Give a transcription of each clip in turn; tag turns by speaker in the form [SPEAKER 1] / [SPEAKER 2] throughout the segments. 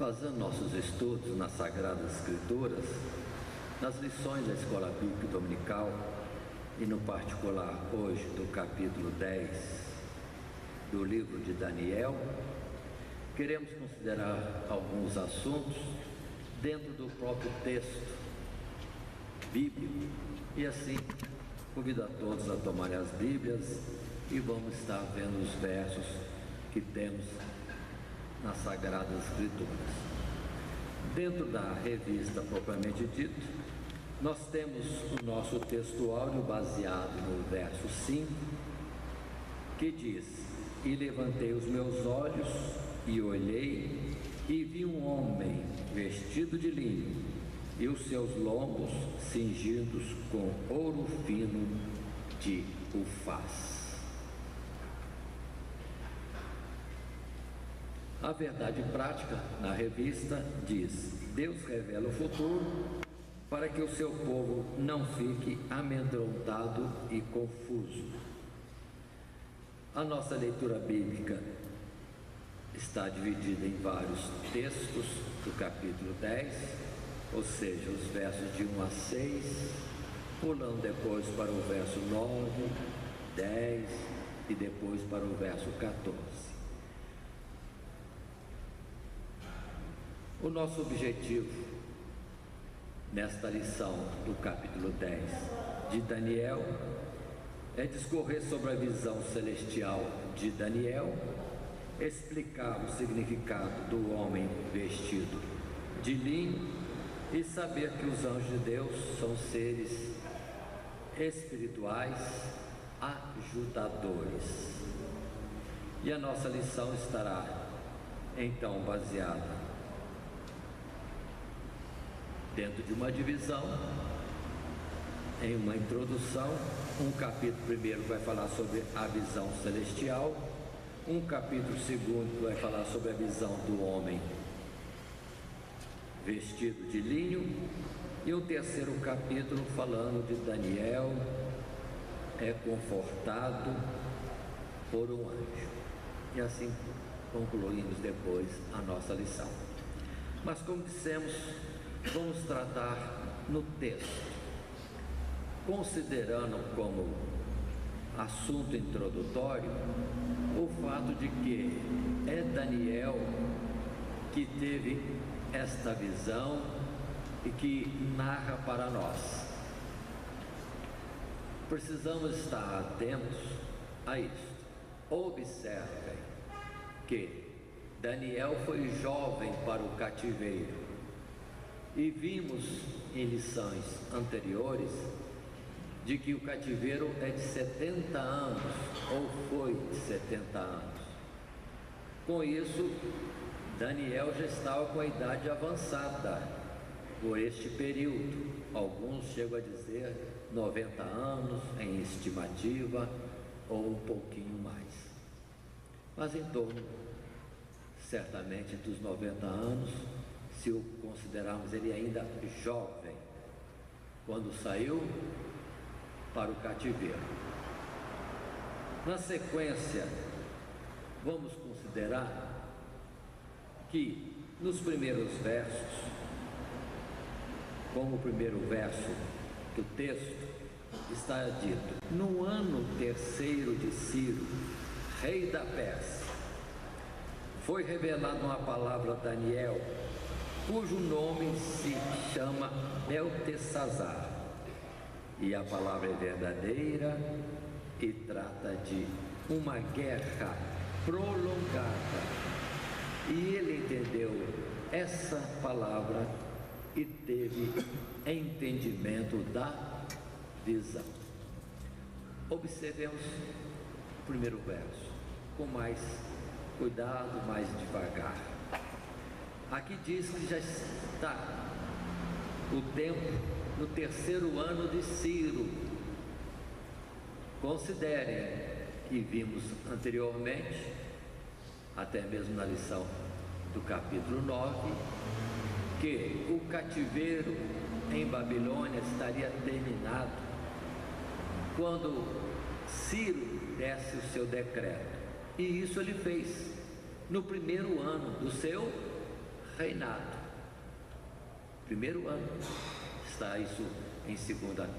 [SPEAKER 1] fazendo nossos estudos nas Sagradas Escrituras, nas lições da Escola Bíblica Dominical e no particular hoje do capítulo 10 do livro de Daniel, queremos considerar alguns assuntos dentro do próprio texto bíblico e assim convido a todos a tomarem as Bíblias e vamos estar vendo os versos que temos nas Sagradas Escrituras. Dentro da revista propriamente dito, nós temos o nosso texto áureo baseado no verso 5, que diz: E levantei os meus olhos e olhei, e vi um homem vestido de linho, e os seus lombos cingidos com ouro fino de Ufaz. A verdade prática na revista diz: Deus revela o futuro para que o seu povo não fique amedrontado e confuso. A nossa leitura bíblica está dividida em vários textos do capítulo 10, ou seja, os versos de 1 a 6, pulando depois para o verso 9, 10 e depois para o verso 14. O nosso objetivo nesta lição do capítulo 10 de Daniel é discorrer sobre a visão celestial de Daniel, explicar o significado do homem vestido de linho e saber que os anjos de Deus são seres espirituais ajudadores. E a nossa lição estará então baseada dentro de uma divisão, em uma introdução. Um capítulo primeiro vai falar sobre a visão celestial, um capítulo segundo vai falar sobre a visão do homem vestido de linho, e um terceiro capítulo falando de Daniel é confortado por um anjo. E assim concluímos depois a nossa lição. Mas como dissemos, vamos tratar no texto, considerando como assunto introdutório o fato de que é Daniel que teve esta visão e que narra para nós. Precisamos estar atentos a isto. Observem que Daniel foi jovem para o cativeiro. E vimos em lições anteriores de que o cativeiro é de 70 anos, ou foi de 70 anos. Com isso, Daniel já estava com a idade avançada por este período. Alguns chegam a dizer 90 anos em estimativa, ou um pouquinho mais. Mas em torno, certamente, dos 90 anos, se o considerarmos ele ainda jovem, quando saiu para o cativeiro. Na sequência, vamos considerar que nos primeiros versos, como o primeiro verso do texto, está dito: no ano terceiro de Ciro, rei da Pérsia, foi revelada uma palavra a Daniel, cujo nome se chama Beltesazar, e a palavra é verdadeira e trata de uma guerra prolongada. E ele entendeu essa palavra e teve entendimento da visão. Observemos o primeiro verso com mais cuidado, mais devagar. Aqui diz que já está o tempo no terceiro ano de Ciro. Considerem que vimos anteriormente, até mesmo na lição do capítulo 9, que o cativeiro em Babilônia estaria terminado quando Ciro desse o seu decreto. E isso ele fez no primeiro ano do seu reinado. Primeiro ano. Está isso em 2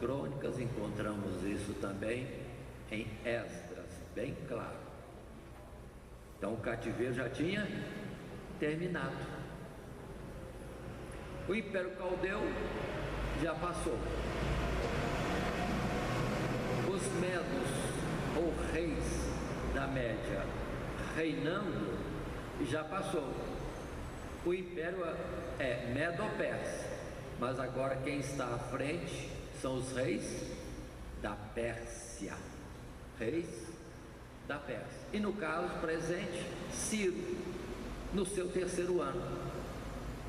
[SPEAKER 1] Crônicas, encontramos isso também em Esdras, bem claro. Então o cativeiro já tinha terminado. O Império Caldeu já passou. Os medos ou reis da Média reinando já passou. O império é Medo-Persa, mas agora quem está à frente são os reis da Pérsia. Reis da Pérsia. E no caso presente, Ciro, no seu 3º ano.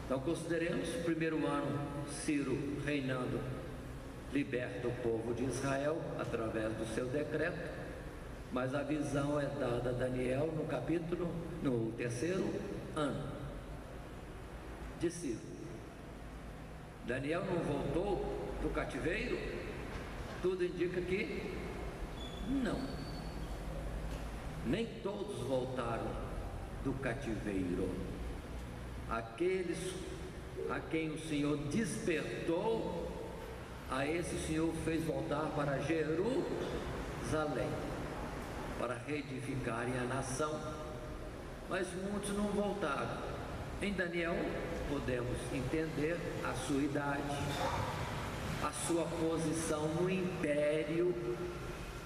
[SPEAKER 1] Então consideremos o primeiro ano, Ciro reinando, liberta o povo de Israel através do seu decreto, mas a visão é dada a Daniel no 3º ano de Ciro. Daniel não voltou do cativeiro? Tudo indica que não. Nem todos voltaram do cativeiro. Aqueles a quem o Senhor despertou, a esse o Senhor fez voltar para Jerusalém, para reedificarem a nação, mas muitos não voltaram. Em Daniel podemos entender a sua idade, a sua posição no império,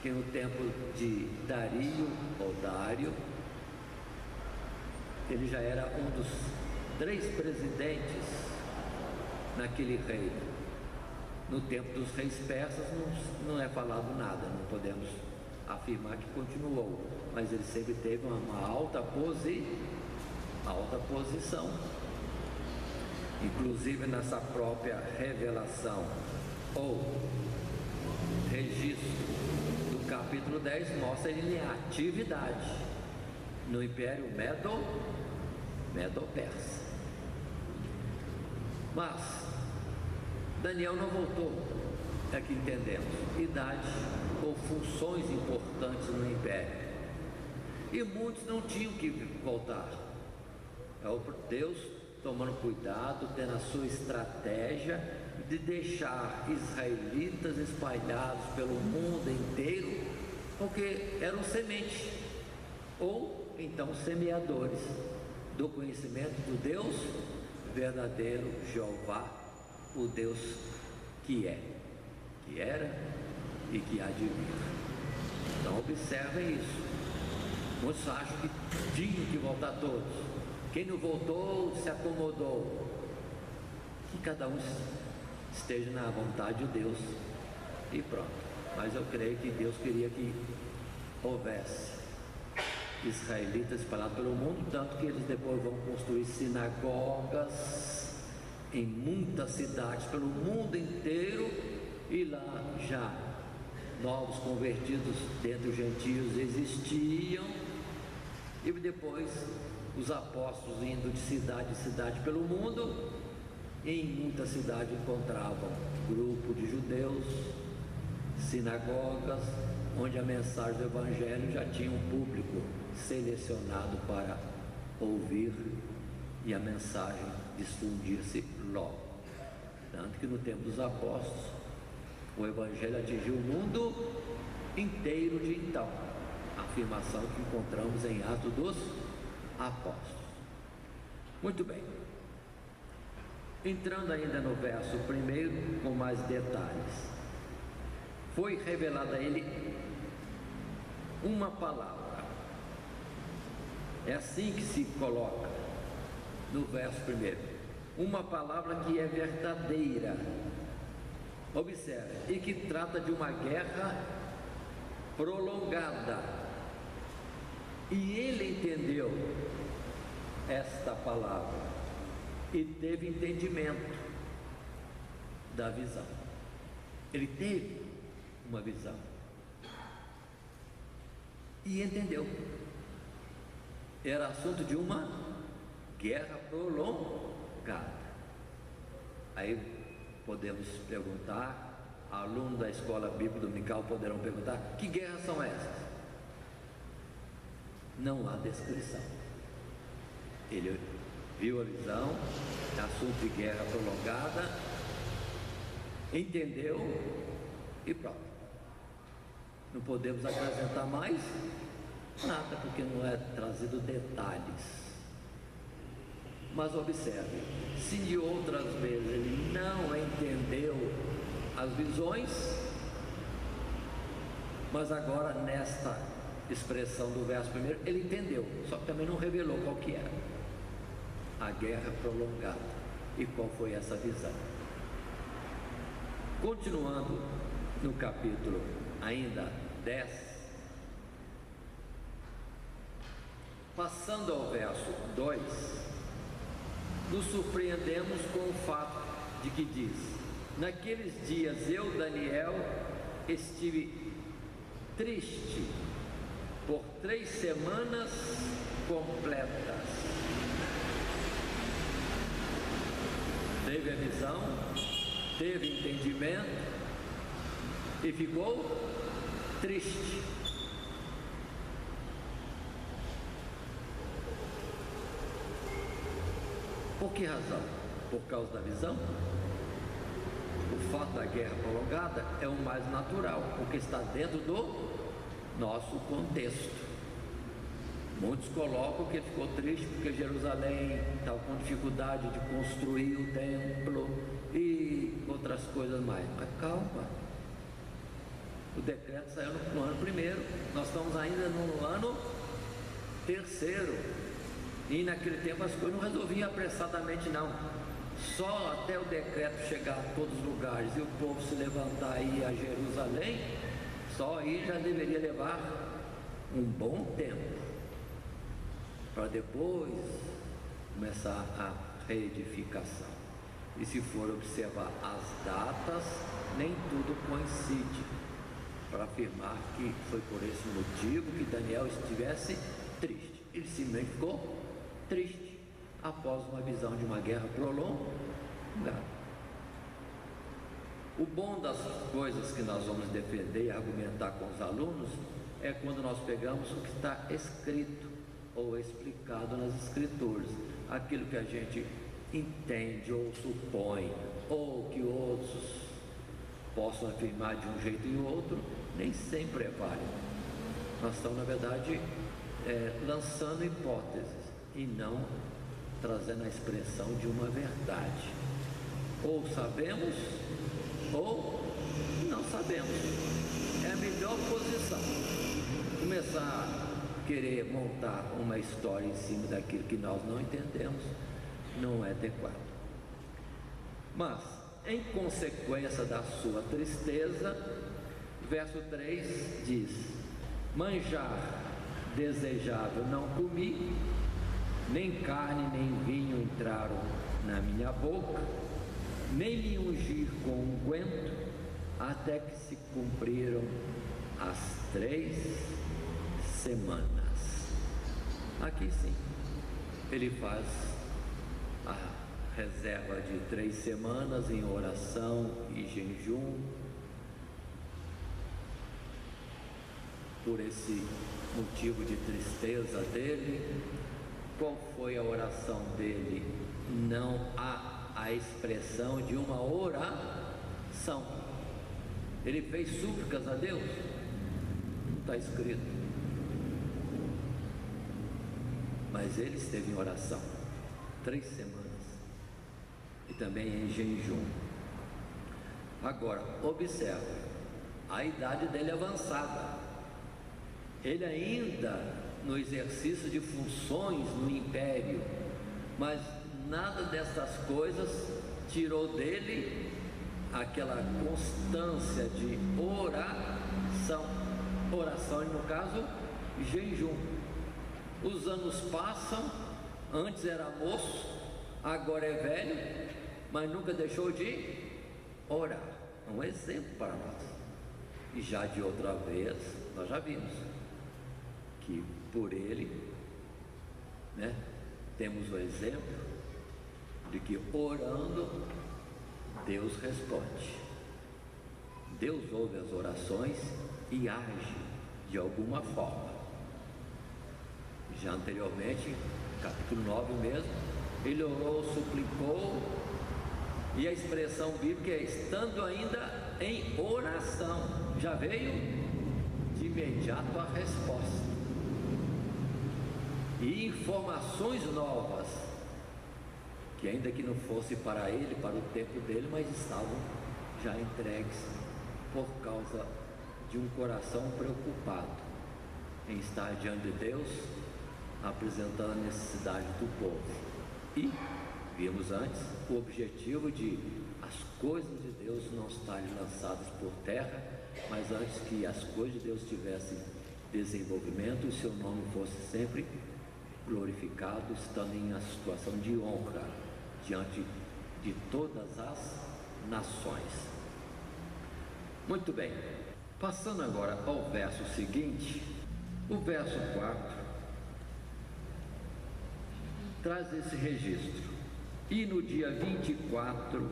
[SPEAKER 1] que no tempo de Dario ou Dário, ele já era um dos 3 presidentes naquele reino. No tempo dos reis persas não é falado nada, não podemos afirmar que continuou, mas ele sempre teve uma alta posição. Inclusive nessa própria revelação ou registro do capítulo 10 mostra ele em atividade no Império Medo-Persa. Mas Daniel não voltou, é que entendemos, idade ou funções importantes no Império, e muitos não tinham que voltar. É o Deus tomando cuidado, tendo a sua estratégia de deixar israelitas espalhados pelo mundo inteiro, porque eram sementes, ou então semeadores do conhecimento do Deus verdadeiro, Jeová, o Deus que é, que era e que há de vir. Então observem isso. Muitos acham que tinham que voltar todos. Quem não voltou se acomodou. Que cada um esteja na vontade de Deus e pronto. Mas eu creio que Deus queria que houvesse israelitas espalhados pelo mundo, tanto que eles depois vão construir sinagogas em muitas cidades pelo mundo inteiro, e lá já novos convertidos dentre os gentios existiam, e depois os apóstolos indo de cidade em cidade pelo mundo, e em muitas cidades encontravam grupo de judeus, sinagogas, onde a mensagem do Evangelho já tinha um público selecionado para ouvir, e a mensagem difundir-se logo. Tanto que no tempo dos apóstolos o Evangelho atingiu o mundo inteiro de então, afirmação que encontramos em Atos dos Apóstolos. Muito bem, entrando ainda no verso 1 com mais detalhes, foi revelada a ele uma palavra. É assim que se coloca no verso 1, uma palavra que é verdadeira. Observe, e que trata de uma guerra prolongada, e ele entendeu esta palavra e teve entendimento da visão. Ele teve uma visão e entendeu. Era assunto de uma guerra prolongada. Aí podemos perguntar, alunos da escola bíblica dominical poderão perguntar: que guerras são essas? Não há descrição. Ele viu a visão, assunto de guerra prolongada, entendeu e pronto. Não podemos acrescentar mais nada, porque não é trazido detalhes. Mas observe, se de outras vezes ele não entendeu as visões, mas agora nesta expressão do verso primeiro, ele entendeu, só que também não revelou qual que era a guerra prolongada e qual foi essa visão. Continuando no capítulo ainda 10, passando ao verso 2, nos surpreendemos com o fato de que diz: naqueles dias eu, Daniel, estive triste por 3 semanas completas. Teve a visão, teve entendimento e ficou triste. Por que razão? Por causa da visão? O fato da guerra prolongada é o mais natural, porque está dentro do nosso contexto. Muitos colocam que ele ficou triste porque Jerusalém estava com dificuldade de construir o templo e outras coisas mais. Mas calma, o decreto saiu no ano primeiro, nós estamos ainda no ano terceiro, e naquele tempo as coisas não resolviam apressadamente não. Só até o decreto chegar a todos os lugares e o povo se levantar e ir a Jerusalém, só aí já deveria levar um bom tempo, para depois começar a reedificação. E se for observar as datas, nem tudo coincide, para afirmar que foi por esse motivo que Daniel estivesse triste. Ele simplesmente ficou triste após uma visão de uma guerra prolongada. O bom das coisas que nós vamos defender e argumentar com os alunos é quando nós pegamos o que está escrito ou explicado nas escrituras, aquilo que a gente entende ou supõe, ou que outros possam afirmar de um jeito e outro, nem sempre é válido. Nós estamos, na verdade, lançando hipóteses e não trazendo a expressão de uma verdade. Ou sabemos ou não sabemos. É a melhor posição. Começar a querer montar uma história em cima daquilo que nós não entendemos não é adequado. Mas, em consequência da sua tristeza, verso 3 diz: manjar desejável não comi, nem carne nem vinho entraram na minha boca, nem me ungir com unguento, até que se cumpriram as 3 semanas. Aqui sim, ele faz a reserva de 3 semanas em oração e jejum, por esse motivo de tristeza dele. Qual foi a oração dele? Não há a expressão de uma oração. Ele fez súplicas a Deus? Não está escrito. Mas ele esteve em oração 3 semanas e também em jejum. Agora, observe, a idade dele é avançada. Ele ainda no exercício de funções no império, mas nada dessas coisas tirou dele aquela constância de oração, e no caso jejum. Os anos passam, antes era moço, agora é velho, mas nunca deixou de orar. É um exemplo para nós. E já de outra vez nós já vimos que por ele, temos o exemplo de que orando Deus responde. Deus ouve as orações e age de alguma forma. Já anteriormente, capítulo 9 mesmo, ele orou, suplicou, e a expressão bíblica é estando ainda em oração. Já veio de imediato a resposta. E informações novas, que ainda que não fosse para ele, para o tempo dele, mas estavam já entregues por causa de um coração preocupado em estar diante de Deus, apresentando a necessidade do povo. E vimos antes o objetivo de as coisas de Deus não estarem lançadas por terra, mas antes que as coisas de Deus tivessem desenvolvimento, o seu nome fosse sempre glorificado, estando em uma situação de honra diante de todas as nações. Muito bem, passando agora ao verso seguinte, o verso 4 traz esse registro. E no dia 24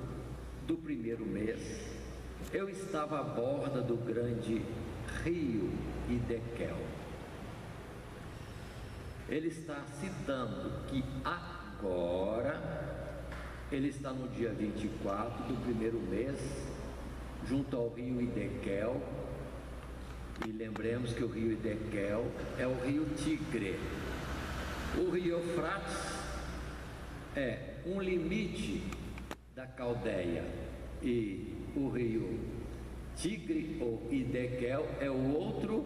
[SPEAKER 1] do primeiro mês, eu estava à borda do grande rio Idequel. Ele está citando que agora ele está no dia 24 do primeiro mês, junto ao rio Idequel. E lembremos que o rio Idequel é o rio Tigre. O rio Eufrates é um limite da Caldeia, e o rio Tigre ou Idequel é o outro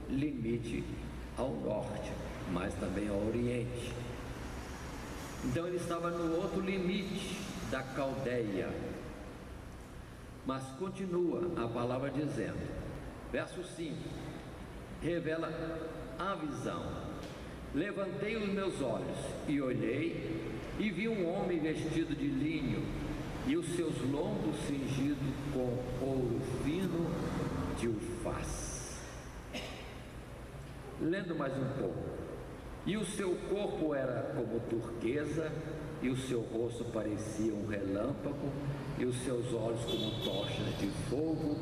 [SPEAKER 1] limite ao norte, mas também ao oriente. Então ele estava no outro limite da Caldeia. Mas continua a palavra dizendo, verso 5, revela a visão. Levantei os meus olhos e olhei, e vi um homem vestido de linho, e os seus lombos cingidos com ouro fino de Ufaz. Lendo mais um pouco. E o seu corpo era como turquesa, e o seu rosto parecia um relâmpago, e os seus olhos como tochas de fogo,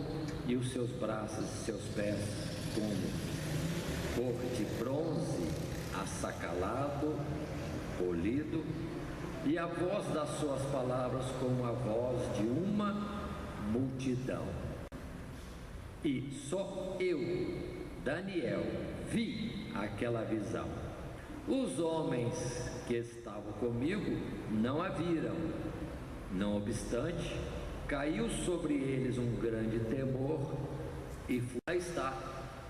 [SPEAKER 1] e os seus braços e seus pés como cor de bronze assacalado, polido, e a voz das suas palavras como a voz de uma multidão. E só eu, Daniel, vi aquela visão. Os homens que estavam comigo não a viram. Não obstante, caiu sobre eles um grande temor, e lá está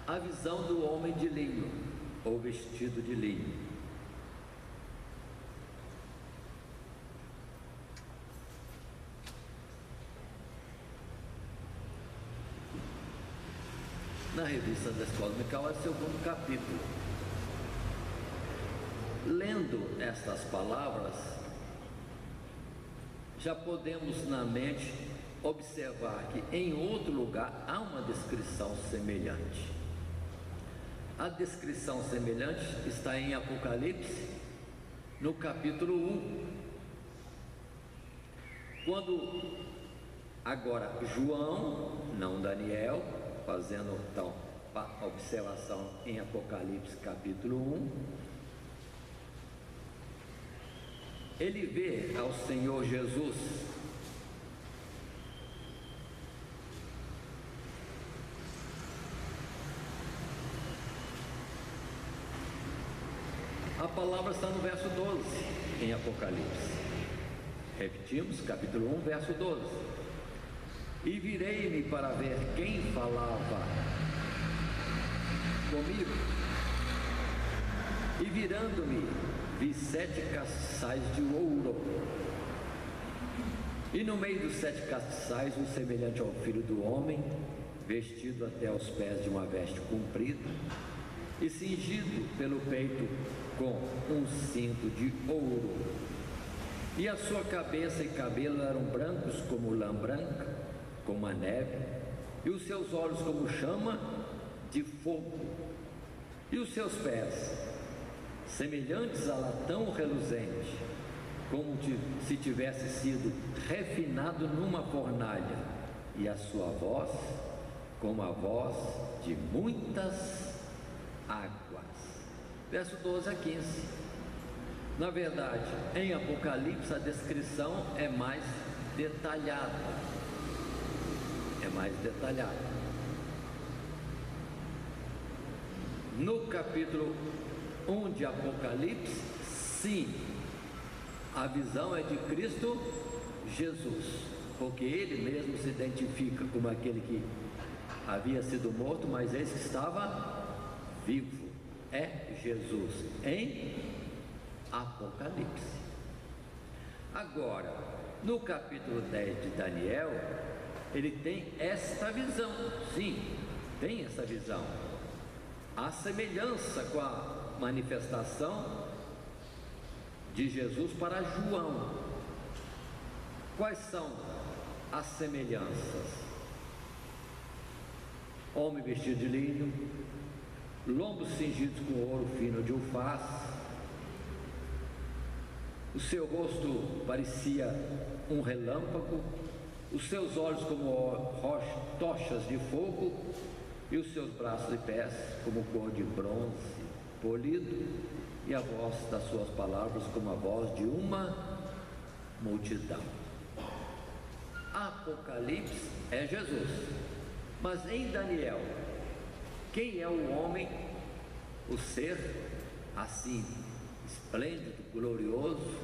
[SPEAKER 1] a visão do homem de linho, ou vestido de linho. Na revista da Escola Dominical é o segundo capítulo. Lendo estas palavras, já podemos na mente observar que em outro lugar há uma descrição semelhante. A descrição semelhante está em Apocalipse, no capítulo 1, quando agora João, não Daniel, fazendo então a observação em Apocalipse capítulo 1, ele vê ao Senhor Jesus a palavra está no verso 12 em Apocalipse. Repetimos, capítulo 1, verso 12. E virei-me para ver quem falava comigo, e virando-me, vi 7 castiçais de ouro, e no meio dos 7 castiçais um semelhante ao filho do homem, vestido até aos pés de uma veste comprida, e cingido pelo peito com um cinto de ouro, e a sua cabeça e cabelo eram brancos como lã branca, como a neve, e os seus olhos como chama de fogo, e os seus pés semelhantes a latão reluzente, como se tivesse sido refinado numa fornalha, e a sua voz como a voz de muitas águas. Verso 12 a 15. Na verdade, em Apocalipse a descrição é mais detalhada. No capítulo 1 de Apocalipse, sim, a visão é de Cristo Jesus, porque ele mesmo se identifica como aquele que havia sido morto, mas esse que estava vivo. É Jesus em Apocalipse. Agora, no capítulo 10 de Daniel, ele tem esta visão. Sim, tem essa visão. A semelhança com a manifestação de Jesus para João. Quais são as semelhanças? Homem vestido de linho, lombos cingidos com ouro fino de Ufaz, o seu rosto parecia um relâmpago, os seus olhos como tochas de fogo, e os seus braços e pés como cor de bronze polido, e a voz das suas palavras como a voz de uma multidão. Apocalipse é Jesus, mas em Daniel, quem é o homem, o ser assim esplêndido, glorioso,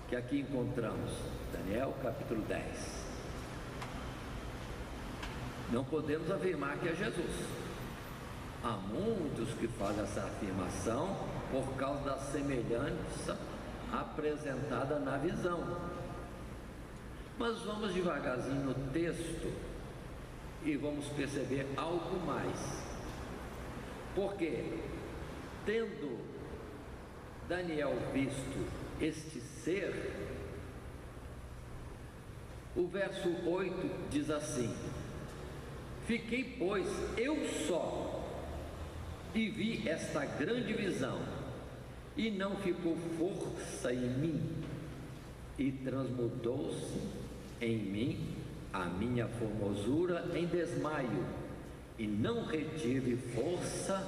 [SPEAKER 1] que aqui encontramos? Daniel capítulo 10. Não podemos afirmar que é Jesus. Há muitos que fazem essa afirmação por causa da semelhança apresentada na visão. Mas vamos devagarzinho no texto e vamos perceber algo mais. Porque, tendo Daniel visto este ser, o verso 8 diz assim: fiquei, pois, eu só, e vi esta grande visão, e não ficou força em mim, e transmudou-se em mim a minha formosura em desmaio, e não retive força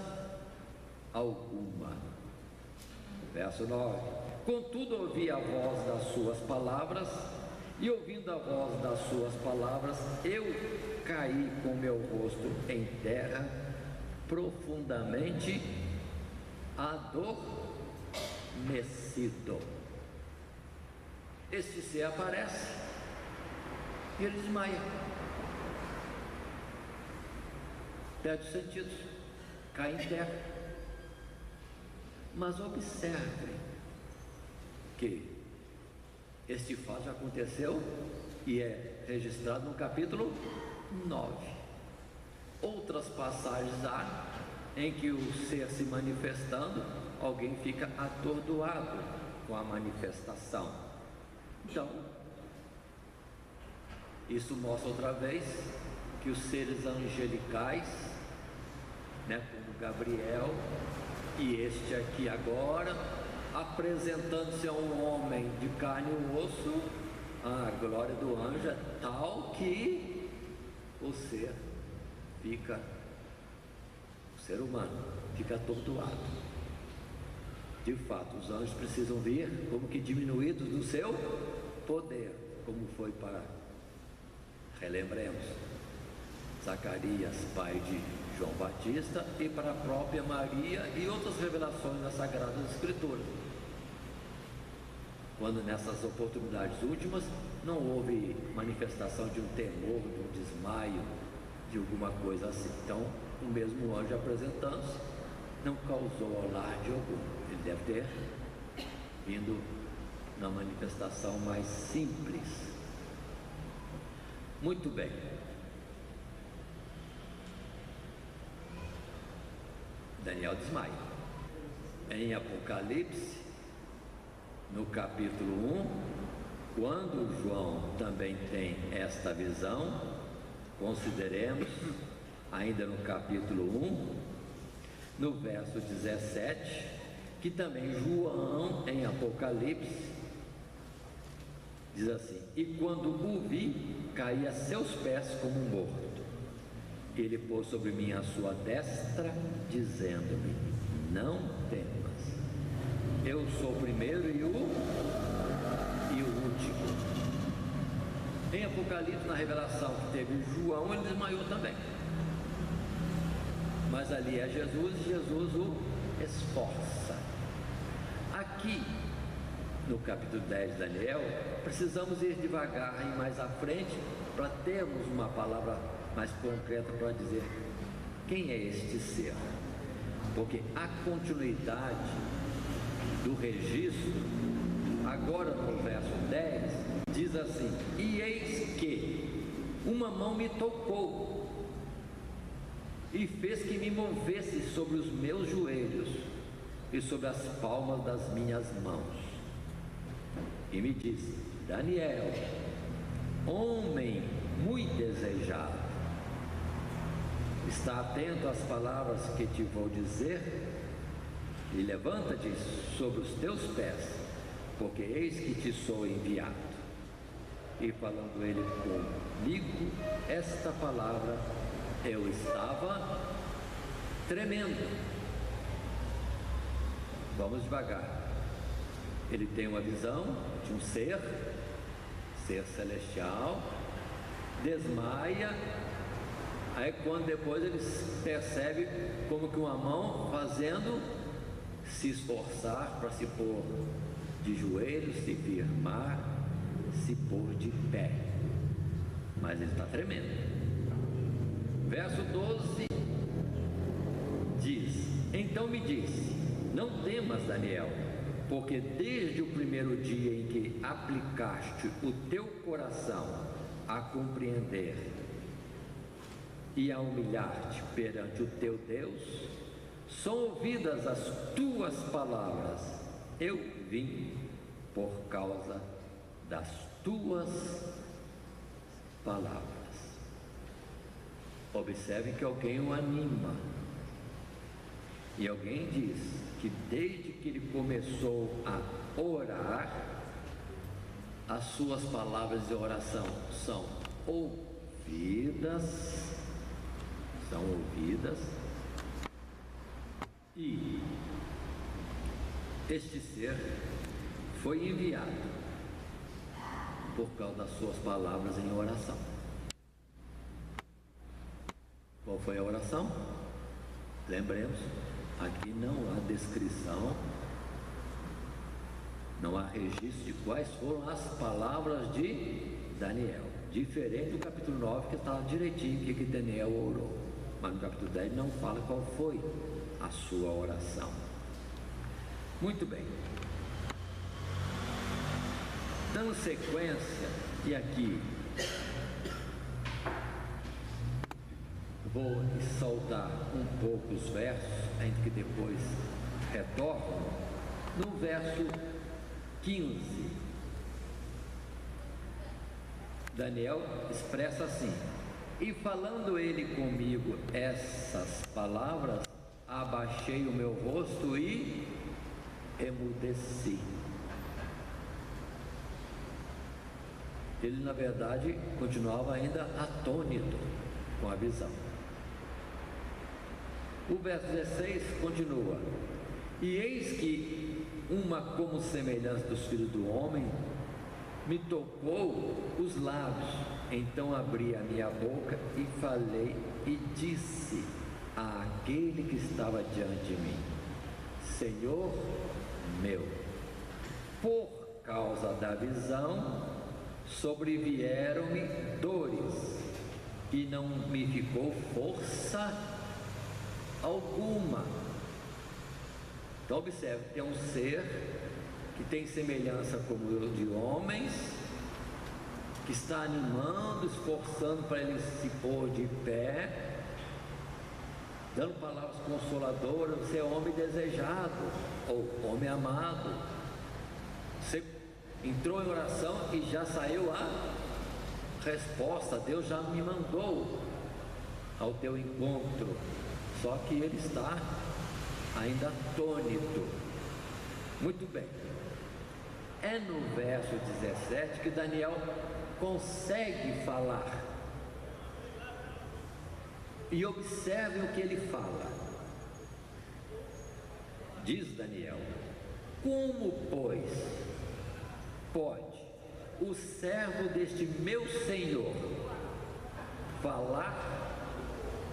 [SPEAKER 1] alguma. Verso 9: contudo ouvi a voz das suas palavras, e ouvindo a voz das suas palavras, eu caí com meu rosto em terra, profundamente adormecido. Este ser aparece e ele desmaia, perde os sentidos, cai em terra. Mas observe que este fato já aconteceu e é registrado no capítulo 9. Outras passagens há em que o ser se manifestando, alguém fica atordoado com a manifestação. Então, isso mostra outra vez que os seres angelicais, como Gabriel e este aqui agora, apresentando-se a um homem de carne e osso, a glória do anjo é tal que o ser humano fica atordoado. De fato, os anjos precisam vir como que diminuídos do seu poder, como foi para, relembremos, Zacarias, pai de João Batista, e para a própria Maria e outras revelações das Sagradas Escrituras, quando nessas oportunidades últimas não houve manifestação de um temor, de um desmaio, de alguma coisa assim. Então, o mesmo anjo apresentando-se não causou alarde algum. Ele deve ter vindo na manifestação mais simples. Muito bem. Daniel desmaia. Em Apocalipse, no capítulo 1, quando João também tem esta visão, consideremos ainda no capítulo 1, no verso 17, que também João em Apocalipse diz assim: e quando o vi, caí a seus pés como morto. Ele pôs sobre mim a sua destra, dizendo-me: não temas, Eu sou o primeiro e o último. Em Apocalipse, na revelação que teve João, ele desmaiou também. Mas ali é Jesus e Jesus o esforça. Aqui, no capítulo 10 de Daniel, precisamos ir devagar e mais à frente para termos uma palavra mais concreta para dizer quem é este ser. Porque a continuidade do registro, agora no verso 10, diz assim: e eis que uma mão me tocou e fez que me movesse sobre os meus joelhos e sobre as palmas das minhas mãos, e me disse: Daniel, homem muito desejado, está atento às palavras que te vou dizer, e levanta-te sobre os teus pés, porque eis que te sou enviado. E falando ele comigo esta palavra, eu estava tremendo. Vamos devagar. Ele tem uma visão de um ser celestial, desmaia. Aí quando depois ele percebe como que uma mão fazendo se esforçar para se pôr de joelhos, se firmar, se pôr de pé, mas ele está tremendo. Verso 12 diz: então me disse: não temas, Daniel, porque desde o primeiro dia em que aplicaste o teu coração a compreender e a humilhar-te perante o teu Deus, são ouvidas as tuas palavras. Eu vim por causa das tuas palavras. Observe que alguém o anima, e alguém diz que desde que ele começou a orar, as suas palavras de oração são ouvidas, e este ser foi enviado por causa das suas palavras em oração. Qual foi a oração? Lembremos, aqui não há descrição, não há registro de quais foram as palavras de Daniel, diferente do capítulo 9, que está direitinho o que Daniel orou, mas no capítulo 10 não fala qual foi a sua oração. Muito bem, dando sequência, e aqui vou saltar um pouco os versos, ainda que depois retorno. No verso 15, Daniel expressa assim: e falando ele comigo essas palavras, abaixei o meu rosto e emudeci. Ele, na verdade, continuava ainda atônito com a visão. O verso 16 continua: e eis que uma como semelhança dos filhos do homem me tocou os lábios. Então abri a minha boca e falei e disse àquele que estava diante de mim: Senhor meu, por causa da visão sobrevieram-me dores e não me ficou força alguma. Então observe, tem um ser que tem semelhança como o de homens, que está animando, esforçando para ele se pôr de pé, dando palavras consoladoras. Você é homem desejado, ou homem amado. Você entrou em oração e já saiu a resposta. Deus já me mandou ao teu encontro. Só que ele está ainda atônito. Muito bem. É no verso 17 que Daniel consegue falar. E observe o que ele fala. Diz Daniel: Como, pois, pode o servo deste meu Senhor falar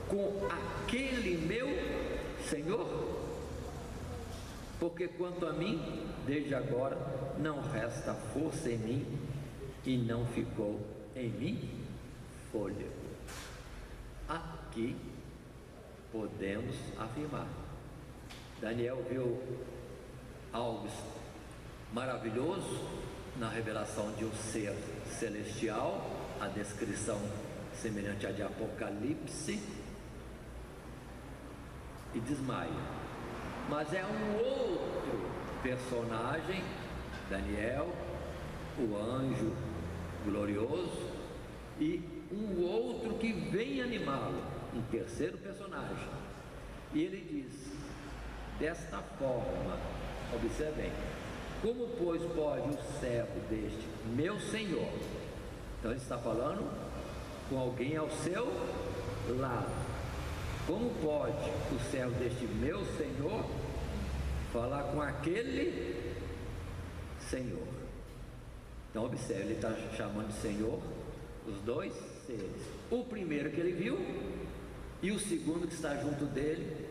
[SPEAKER 1] com aquele meu Senhor? Porque quanto a mim, desde agora não resta força em mim e não ficou em mim fôlego. Aqui podemos afirmar: Daniel viu algo maravilhoso na revelação de um ser celestial, a descrição semelhante à de Apocalipse, e desmaia. Mas é um outro personagem, Daniel, o anjo glorioso, e um outro que vem animá-lo, um terceiro personagem. E ele diz desta forma, observem: como pois pode o servo deste meu Senhor? Então ele está falando com alguém ao seu lado. Como pode o servo deste meu Senhor falar com aquele Senhor? Então observe, ele está chamando de Senhor os dois seres, o primeiro que ele viu e o segundo que está junto dele,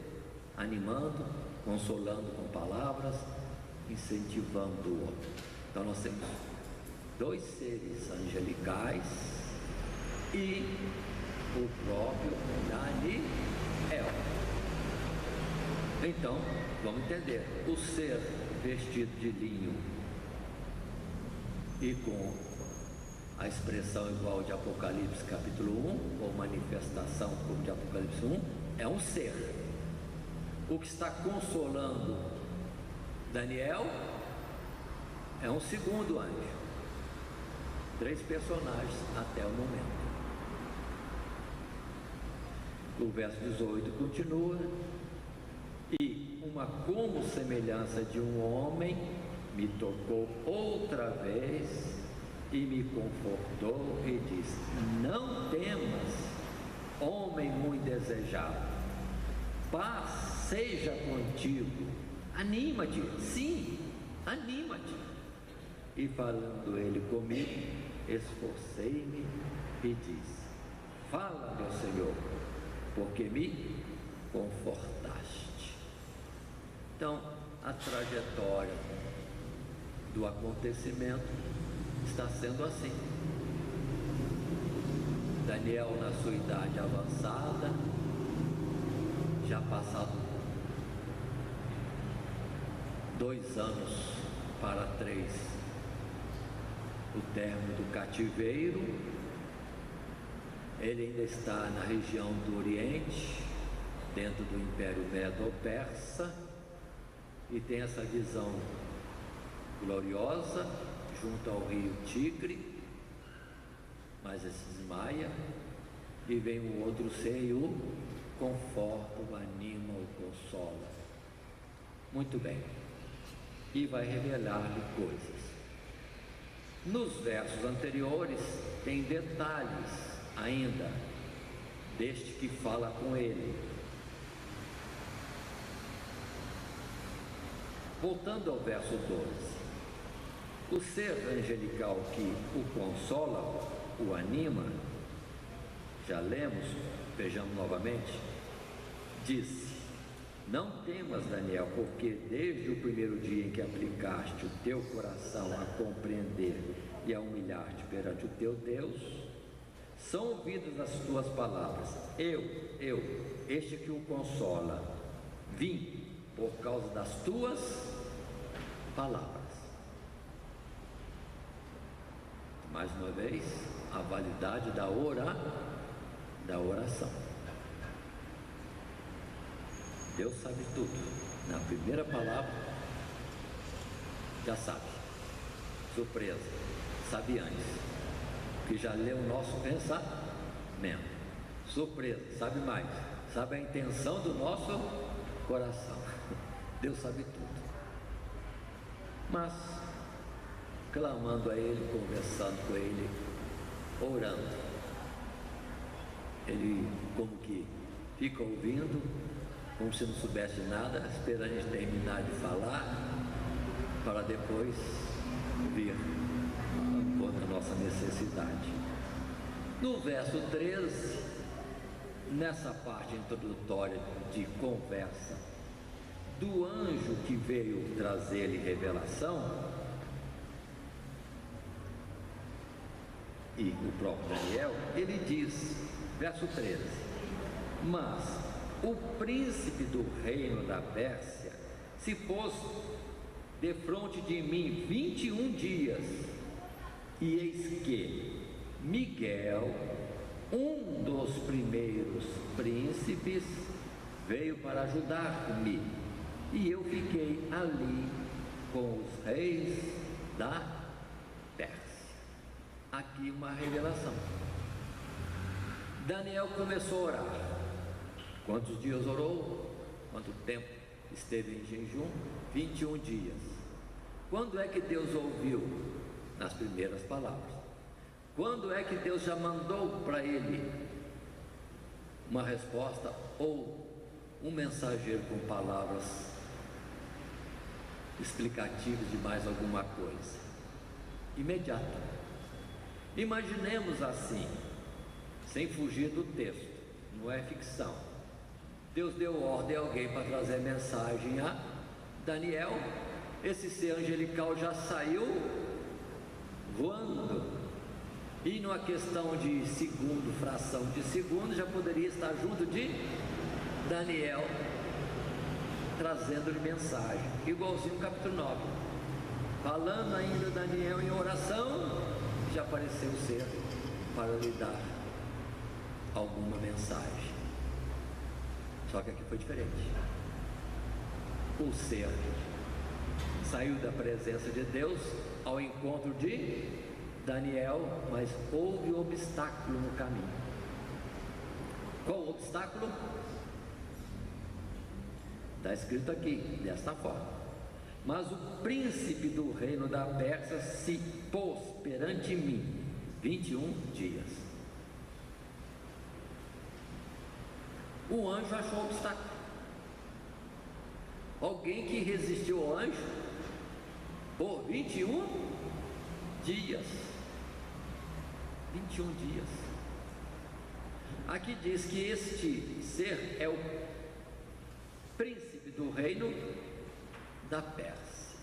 [SPEAKER 1] animando, consolando com palavras, incentivando o outro. Então nós temos dois seres angelicais e o próprio Daniel. Então vamos entender: o ser vestido de linho e com a expressão igual de Apocalipse capítulo 1, ou manifestação como de Apocalipse 1, é um ser. O que está consolando Daniel é um segundo anjo. Três personagens até o momento. O verso 18 continua: e uma como semelhança de um homem me tocou outra vez e me confortou e disse: não temas, homem muito desejado, paz seja contigo, anima-te, sim, anima-te. E falando ele comigo, esforcei-me e disse: fala, meu Senhor, porque me confortaste. Então a trajetória do acontecimento está sendo assim. Daniel, na sua idade avançada, já passado 2 anos para 3 o término do cativeiro, ele ainda está na região do Oriente, dentro do Império Medo-Persa, e tem essa visão gloriosa junto ao rio Tigre, mas ele se desmaia, e vem um outro ser e o conforta, o anima, o consola. Muito bem. E vai revelar-lhe coisas. Nos versos anteriores tem detalhes ainda deste que fala com ele. Voltando ao verso 12: o ser angelical que o consola, o anima, já lemos, vejamos novamente, disse: não temas, Daniel, porque desde o primeiro dia em que aplicaste o teu coração a compreender e a humilhar-te perante o teu Deus, são ouvidas as tuas palavras. Eu, este que o consola, vim por causa das tuas palavras. Mais uma vez, a validade da oração. Deus sabe tudo. Na primeira palavra, já sabe. Surpresa, sabe antes, que já leu o nosso pensamento. Surpresa, sabe mais, sabe a intenção do nosso coração. Deus sabe tudo. Mas clamando a Ele, conversando com Ele, orando, Ele como que fica ouvindo, como se não soubesse nada, esperando a gente terminar de falar, para depois vir contra a nossa necessidade. No verso 13, nessa parte introdutória de conversa do anjo que veio trazer-lhe revelação, e o próprio Daniel, ele diz, verso 13: mas o príncipe do reino da Pérsia se pôs defronte de mim 21 dias, e eis que Miguel, um dos primeiros príncipes, veio para ajudar-me, e eu fiquei ali com os reis da Pérsia. Aqui uma revelação. Daniel começou a orar. Quantos dias orou? Quanto tempo esteve em jejum? 21 dias. Quando é que Deus ouviu? Nas primeiras palavras. Quando é que Deus já mandou para ele uma resposta ou um mensageiro com palavras explicativas de mais alguma coisa? Imediato. Imaginemos assim, sem fugir do texto, não é ficção. Deus deu ordem a alguém para trazer mensagem a Daniel. Esse ser angelical já saiu voando, e numa questão de segundo, fração de segundo, já poderia estar junto de Daniel, trazendo-lhe mensagem, igualzinho no capítulo 9. Falando ainda Daniel em oração, já apareceu o ser para lhe dar alguma mensagem. Só que aqui foi diferente. O ser saiu da presença de Deus ao encontro de Daniel, mas houve um obstáculo no caminho. Qual o obstáculo? Está escrito aqui, desta forma: mas o príncipe do reino da Pérsia se pôs perante mim 21 dias. O anjo achou obstáculo. Alguém que resistiu ao anjo por 21 dias. 21 dias. Aqui diz que este ser é o príncipe do reino da Pérsia.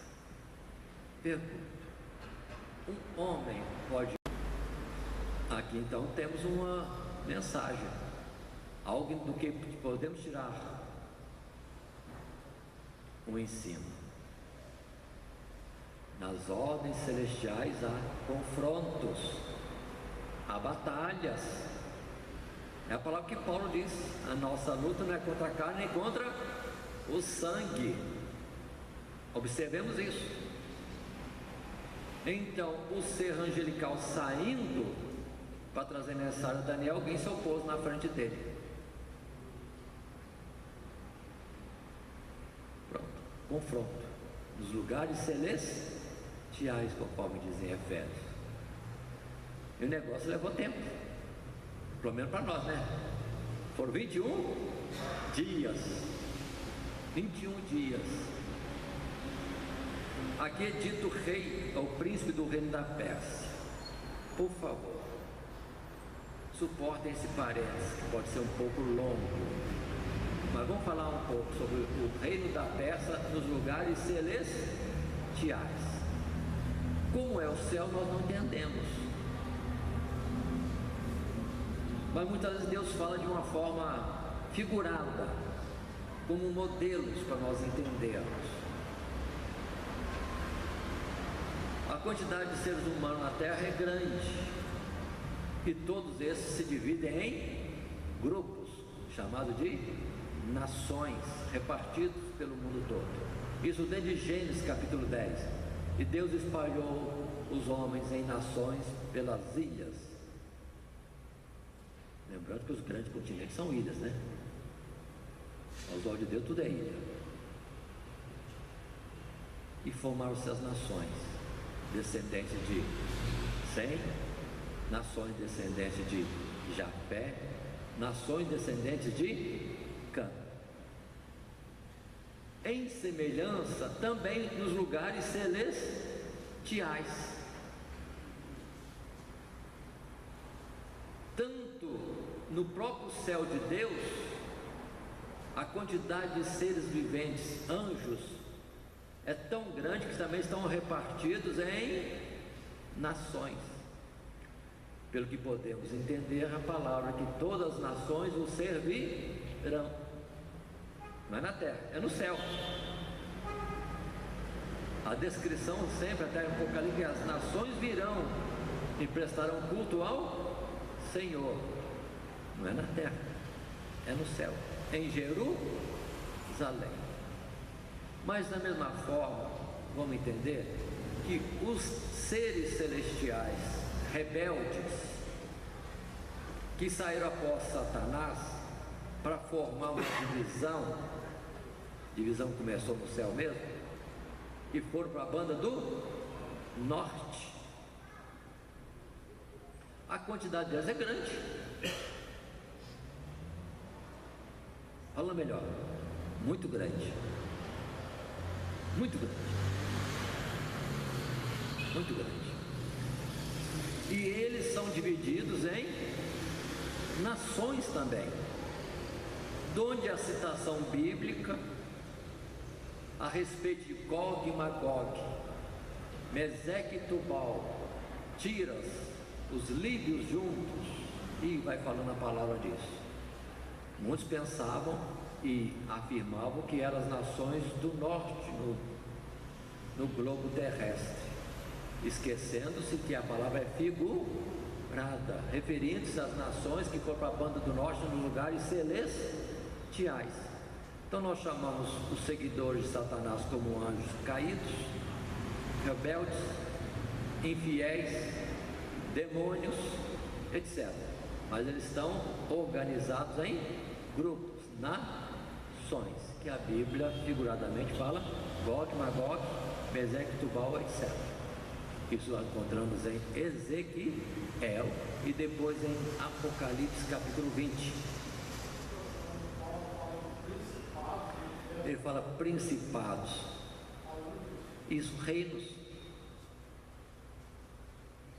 [SPEAKER 1] Pergunta: um homem pode... Aqui então temos uma mensagem, algo do que podemos tirar um ensino. Nas ordens celestiais há confrontos, há batalhas. É a palavra que Paulo diz: a nossa luta não é contra a carne nem contra o sangue. Observemos isso. Então, o ser angelical saindo para trazer mensagem a Daniel, alguém se opôs na frente dele. Pronto, confronto nos lugares celestiais, conforme dizem Efésios. E o negócio levou tempo, pelo menos para nós, né? Foram 21 dias. 21 dias. Aqui é dito rei, é o príncipe do reino da Pérsia. Por favor, suportem esse parênteses, que pode ser um pouco longo, mas vamos falar um pouco sobre o reino da Pérsia nos lugares celestiais. Como é o céu, nós não entendemos, mas muitas vezes Deus fala de uma forma figurada, como modelos para nós entendermos. A quantidade de seres humanos na Terra é grande, e todos esses se dividem em grupos, chamados de nações, repartidos pelo mundo todo. Isso desde Gênesis capítulo 10. E Deus espalhou os homens em nações pelas ilhas. Lembrando que os grandes continentes são ilhas, né? Aos olhos de Deus tudo é ilha. E formaram-se as nações, descendentes de Sem, nações descendentes de Jafé, nações descendentes de Cã. em semelhança também nos lugares celestiais. Tanto no próprio céu de Deus, a quantidade de seres viventes, anjos, é tão grande que também estão repartidos em nações. Pelo que podemos entender a palavra que todas as nações o servirão. Não é na terra, é no céu. A descrição sempre até Apocalipse, as nações virão e prestarão culto ao Senhor. Não é na terra, é no céu, em Jerusalém. Mas da mesma forma, vamos entender que os seres celestiais rebeldes que saíram após Satanás para formar uma divisão começou no céu mesmo, e foram para a banda do norte. A quantidade deles é grande. Fala melhor, muito grande. Muito grande. Muito grande. E eles são divididos em nações também, donde a citação bíblica a respeito de Gog e Magog, Meseque e Tubal, Tiras, os líbios juntos, e vai falando a palavra disso. Muitos pensavam e afirmavam que eram as nações do norte no globo terrestre, esquecendo-se que a palavra é figurada, referindo-se às nações que foram para a banda do norte nos lugares celestiais. Então nós chamamos os seguidores de Satanás como anjos caídos, rebeldes, infiéis, demônios, etc. Mas eles estão organizados em grupos, nações, que a Bíblia figuradamente fala Gog, Magog, Meseque, Tubal, etc. Isso nós encontramos em Ezequiel e depois em Apocalipse capítulo 20. Ele fala principados, isso, reinos.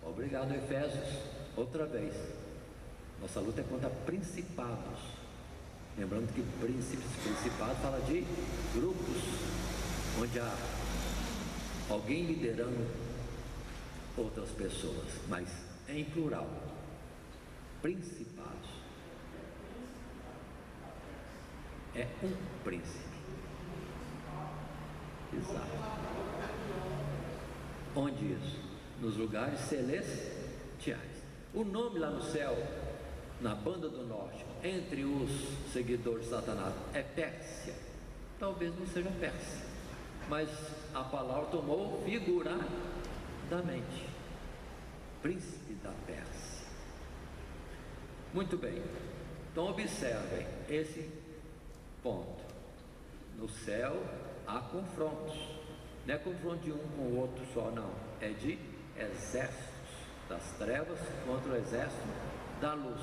[SPEAKER 1] Obrigado, Efésios, outra vez. Nossa luta é contra principados. Lembrando que principado fala de grupos, onde há alguém liderando outras pessoas, mas em plural. Principados. É um príncipe. Exato. Onde isso? Nos lugares celestiais. O nome lá no céu, na banda do norte, entre os seguidores de Satanás, é Pérsia. Talvez não seja Pérsia, mas a palavra tomou figuradamente. Príncipe da Pérsia. Muito bem. Então observem esse ponto. No céu há confrontos. Não é confronto de um com o outro só, não. É de exércitos das trevas contra o exército da luz.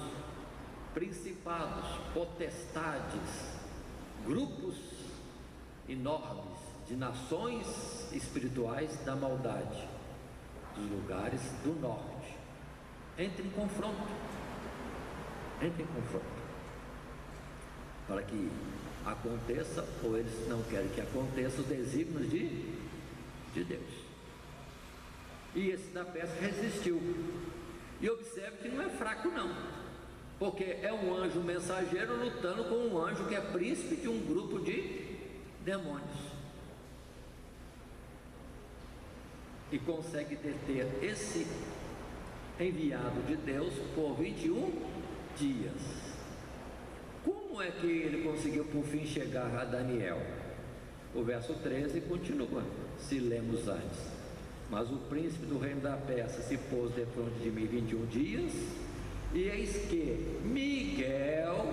[SPEAKER 1] Principados, potestades, grupos enormes de nações espirituais da maldade, dos lugares do norte. Entre em confronto. Entre em confronto. Para que aconteça, ou eles não querem que aconteça, os desígnios de Deus. E esse da Pérsia resistiu. E observe que não é fraco não, porque é um anjo mensageiro lutando com um anjo que é príncipe de um grupo de demônios, e consegue deter esse enviado de Deus por 21 dias. Como é que ele conseguiu por fim chegar a Daniel? O verso 13 continua, se lemos antes: mas o príncipe do reino da Pérsia se pôs defronte de mim 21 dias, e eis que Miguel,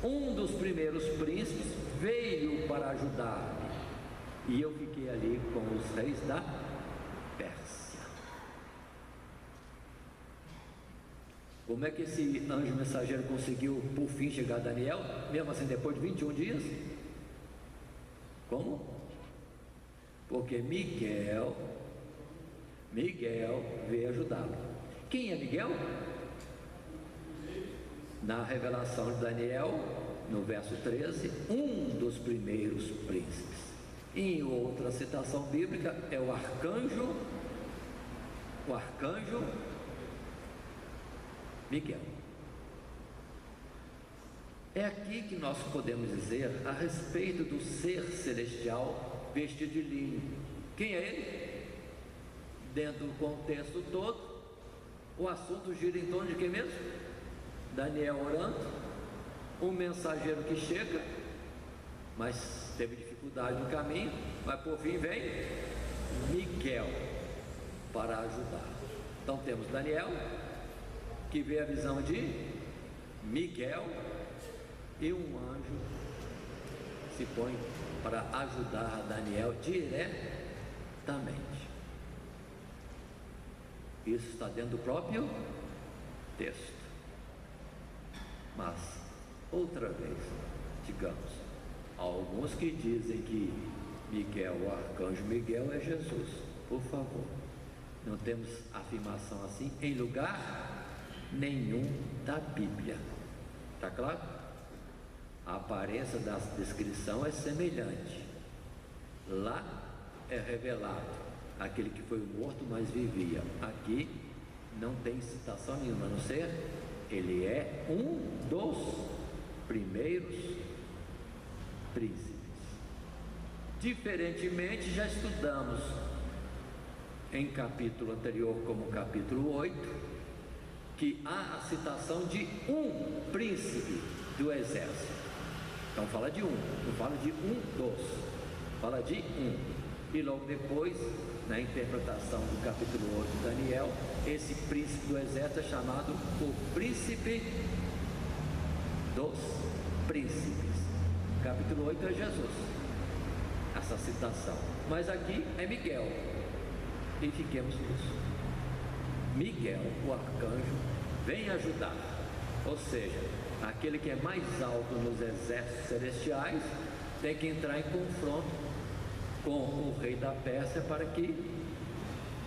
[SPEAKER 1] um dos primeiros príncipes, veio para ajudar-me, e eu fiquei ali com os reis da Pérsia. Como é que esse anjo mensageiro conseguiu por fim chegar a Daniel, mesmo assim depois de 21 dias? Como? Porque Miguel veio ajudá-lo. Quem é Miguel? Na revelação de Daniel, no verso 13, um dos primeiros príncipes. Em outra citação bíblica é o arcanjo Miguel. É aqui que nós podemos dizer a respeito do ser celestial vestido de linho. Quem é ele? Dentro do contexto todo, o assunto gira em torno de quem mesmo? Daniel orando, um mensageiro que chega, mas teve dificuldade no caminho, mas por fim vem Miguel para ajudar. Então temos Daniel, que vê a visão de Miguel, e um anjo se põe para ajudar Daniel diretamente. Isso está dentro do próprio texto. Mas, outra vez, digamos, há alguns que dizem que Miguel, o arcanjo Miguel, é Jesus. Por favor, não temos afirmação assim em lugar nenhum da Bíblia. Está claro? A aparência da descrição é semelhante. Lá é revelado aquele que foi morto, mas vivia. Aqui não tem citação nenhuma, a não ser ele é um dos primeiros príncipes. Diferentemente, já estudamos em capítulo anterior, como capítulo 8, que há a citação de um príncipe do exército. Então fala de um, não fala de um dos, fala de um. E logo depois, na interpretação do capítulo 8 de Daniel, esse príncipe do exército é chamado o príncipe dos príncipes. Capítulo 8 é Jesus, essa citação. Mas aqui é Miguel, e fiquemos nisso. Miguel, o arcanjo, vem ajudar, ou seja, aquele que é mais alto nos exércitos celestiais tem que entrar em confronto com o rei da Pérsia para que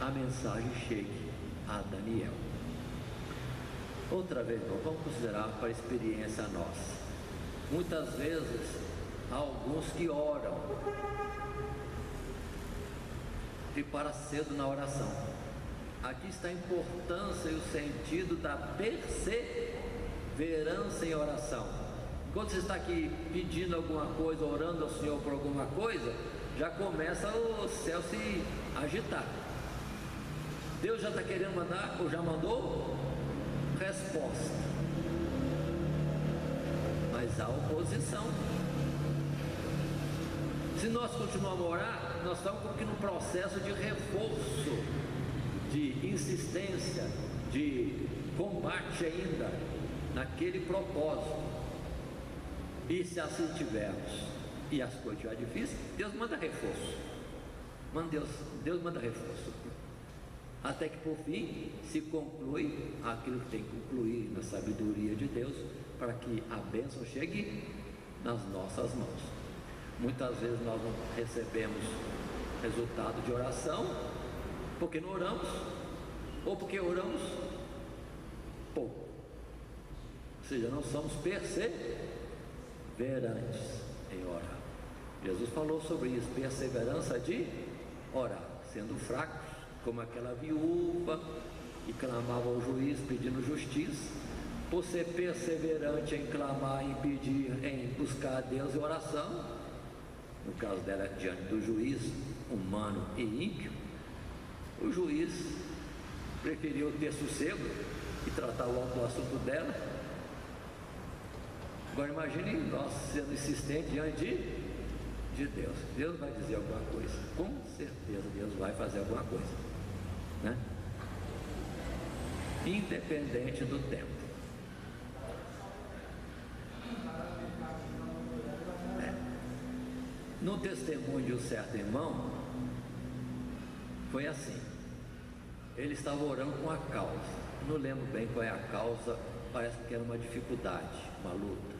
[SPEAKER 1] a mensagem chegue a Daniel. Outra vez, vamos considerar para a experiência nossa. Muitas vezes há alguns que oram e para cedo na oração. Aqui está a importância e o sentido da perseverança em oração. Enquanto você está aqui pedindo alguma coisa, orando ao Senhor por alguma coisa, já começa o céu se agitar. Deus já está querendo mandar, ou já mandou? Resposta. Mas há oposição. Se nós continuarmos a orar, nós estamos aqui no processo de reforço, de insistência, de combate ainda naquele propósito. E se assim tivermos e as coisas estiverem difíceis, Deus manda reforço. Deus manda reforço. Até que por fim se conclui aquilo que tem que concluir na sabedoria de Deus, para que a bênção chegue nas nossas mãos. Muitas vezes nós não recebemos resultado de oração porque não oramos, ou porque oramos pouco, ou seja, não somos perseverantes em orar. Jesus falou sobre isso, perseverança de orar, sendo fracos, como aquela viúva que clamava ao juiz pedindo justiça. Por ser perseverante em clamar, em pedir, em buscar a Deus em oração, no caso dela diante do juiz humano e ímpio, o juiz preferiu ter sossego e tratar logo do assunto dela. Agora imagine nós sendo insistentes diante de Deus. Deus vai dizer alguma coisa, com certeza Deus vai fazer alguma coisa, né? Independente do tempo. No testemunho de um certo irmão, foi assim: ele estava orando com a causa, não lembro bem qual é a causa, parece que era uma dificuldade, uma luta.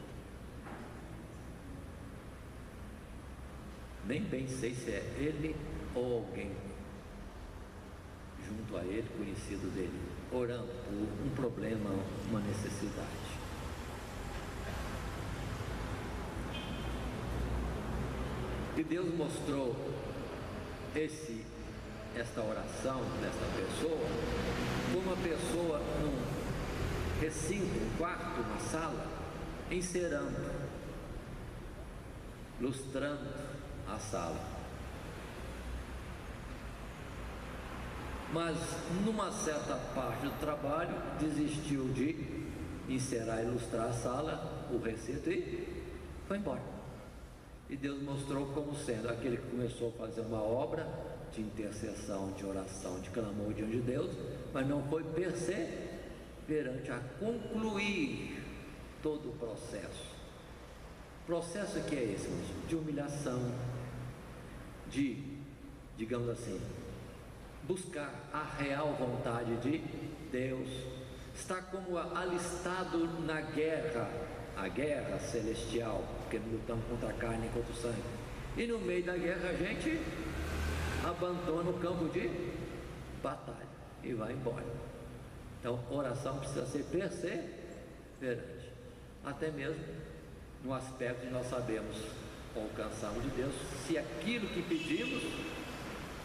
[SPEAKER 1] nem bem sei se é ele ou alguém junto a ele, conhecido dele, orando por um problema, uma necessidade. E Deus mostrou esta oração desta pessoa como uma pessoa num recinto, um quarto, uma sala, encerando, lustrando a sala. Mas numa certa parte do trabalho desistiu de encerar e ilustrar a sala, o recinto, e foi embora. E Deus mostrou como sendo aquele que começou a fazer uma obra de intercessão, de oração, de clamor diante de Deus, mas não foi perseverante a concluir todo o processo. Processo que é esse, de humilhação, de, digamos assim, buscar a real vontade de Deus, está como alistado na guerra, a guerra celestial, porque não lutamos contra a carne e contra o sangue, e no meio da guerra a gente abandona o campo de batalha e vai embora. Então, oração precisa ser perseverante, até mesmo no aspecto de nós sabemos ou alcançarmos de Deus se aquilo que pedimos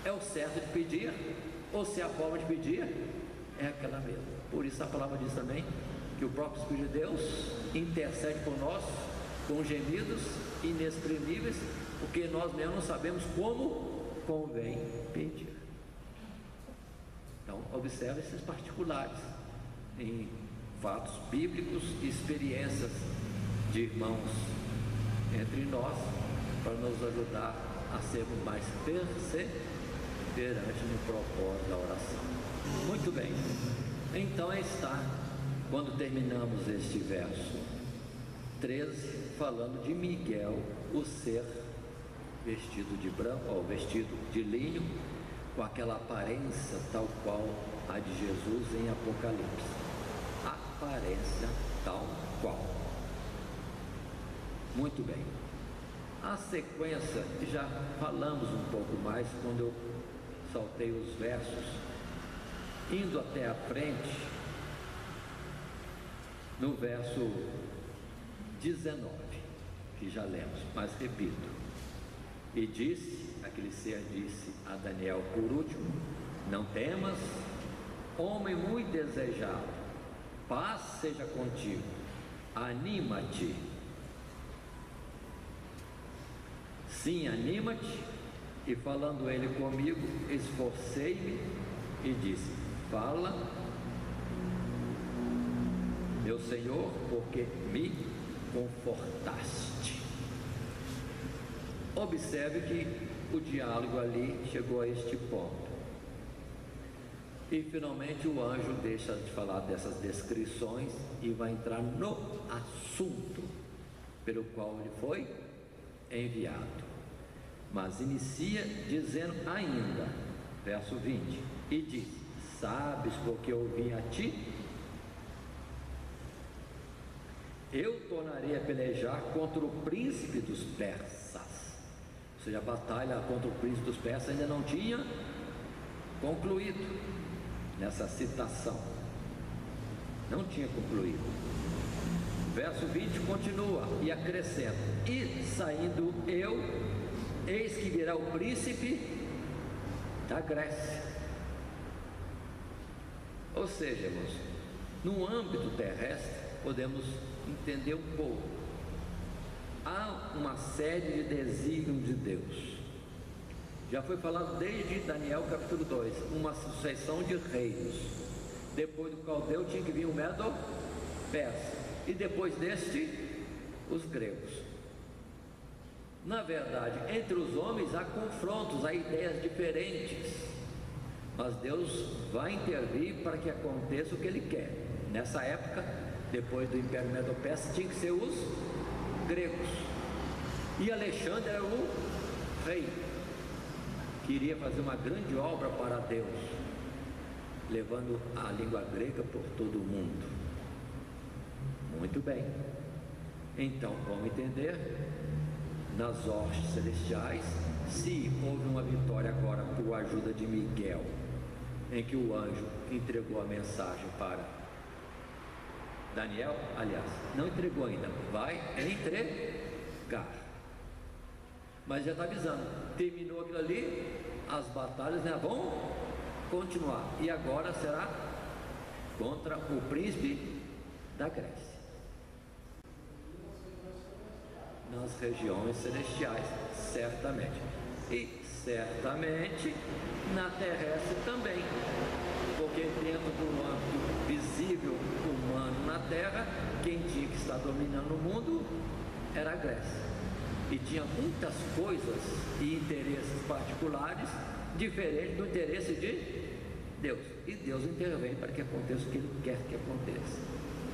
[SPEAKER 1] é o certo de pedir, ou se a forma de pedir é aquela mesma. Por isso a palavra diz também que o próprio Espírito de Deus intercede por nós com gemidos inexprimíveis, porque nós mesmos não sabemos como convém pedir. Então observe esses particulares em fatos bíblicos e experiências de irmãos entre nós, para nos ajudar a sermos mais perseverantes no propósito da oração. Muito bem, então está, quando terminamos este verso 13, falando de Miguel, o ser vestido de branco, ou vestido de linho, com aquela aparência tal qual a de Jesus em Apocalipse. Aparência tal qual. Muito bem. A sequência, já falamos um pouco mais quando eu saltei os versos, indo até a frente, no verso 19, que já lemos, mas repito. E disse, aquele ser disse a Daniel por último: não temas, homem muito desejado, paz seja contigo, anima-te. Sim, anima-te. E falando ele comigo, esforcei-me e disse: fala, meu Senhor, porque me confortaste. Observe que o diálogo ali chegou a este ponto. E finalmente o anjo deixa de falar dessas descrições e vai entrar no assunto pelo qual ele foi enviado. Mas inicia dizendo ainda, verso 20, e diz: sabes porque eu vim a ti? Eu tornarei a pelejar contra o príncipe dos persas. Ou seja, a batalha contra o príncipe dos persas ainda não tinha concluído. Nessa citação não tinha concluído. Verso 20 continua e acrescenta: e saindo eu, eis que virá o príncipe da Grécia. Ou seja, irmãos, no âmbito terrestre podemos entender um pouco. Há uma série de desígnios de Deus. Já foi falado desde Daniel capítulo 2, uma sucessão de reinos. Depois do caldeu tinha que vir o Medo-Persa, e depois deste, os gregos. Na verdade, entre os homens há confrontos, há ideias diferentes, mas Deus vai intervir para que aconteça o que Ele quer. Nessa época, depois do Império Medo-Persa, tinha que ser os gregos, e Alexandre era o rei, que iria fazer uma grande obra para Deus, levando a língua grega por todo o mundo. Muito bem, então vamos entender, nas hostes celestiais Se houve uma vitória agora por ajuda de Miguel, em que o anjo entregou a mensagem para Daniel, aliás, não entregou ainda, vai entregar, mas já está avisando, terminou aquilo ali, as batalhas, né, vão continuar, e agora será contra o príncipe da Grécia, nas regiões celestiais, certamente, e certamente na terrestre também, porque dentro do âmbito visível humano na terra, quem tinha que estar dominando o mundo era a Grécia, e tinha muitas coisas e interesses particulares diferentes do interesse de Deus, e Deus intervém para que aconteça o que Ele quer que aconteça.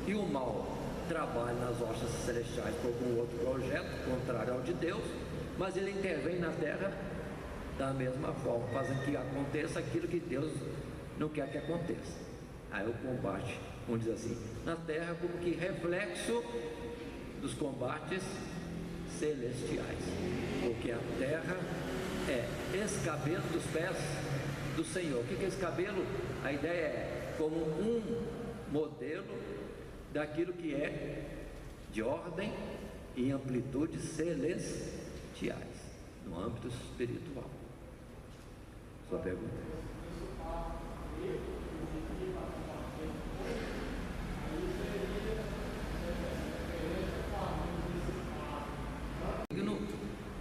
[SPEAKER 1] E o mal trabalha nas hostes celestiais por algum outro projeto contrário ao de Deus, mas ele intervém na terra da mesma forma, fazendo que aconteça aquilo que Deus não quer que aconteça. Aí o combate, vamos dizer assim, na terra como que reflexo dos combates celestiais, porque a terra é escabelo dos pés do Senhor. O que é escabelo? A ideia é como um modelo daquilo que é de ordem e amplitude celestiais, no âmbito espiritual. Sua pergunta?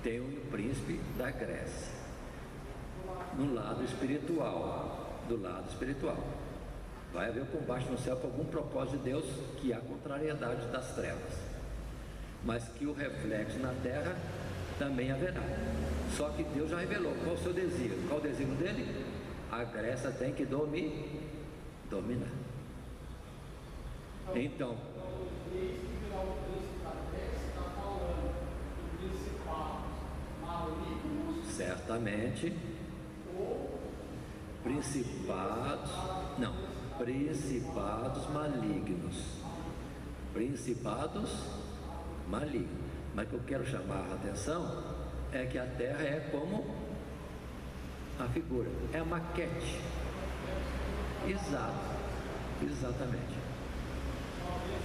[SPEAKER 1] Tem o príncipe da Grécia no lado espiritual, do lado espiritual vai haver o combate no céu por algum propósito de Deus, que há contrariedade das trevas, mas que o reflexo na terra também haverá. Só que Deus já revelou qual o seu desígnio. Qual o desígnio dele? A Grécia tem que dominar. Então, certamente principados malignos. Mas o que eu quero chamar a atenção é que a terra é como a figura, é a maquete. Exatamente.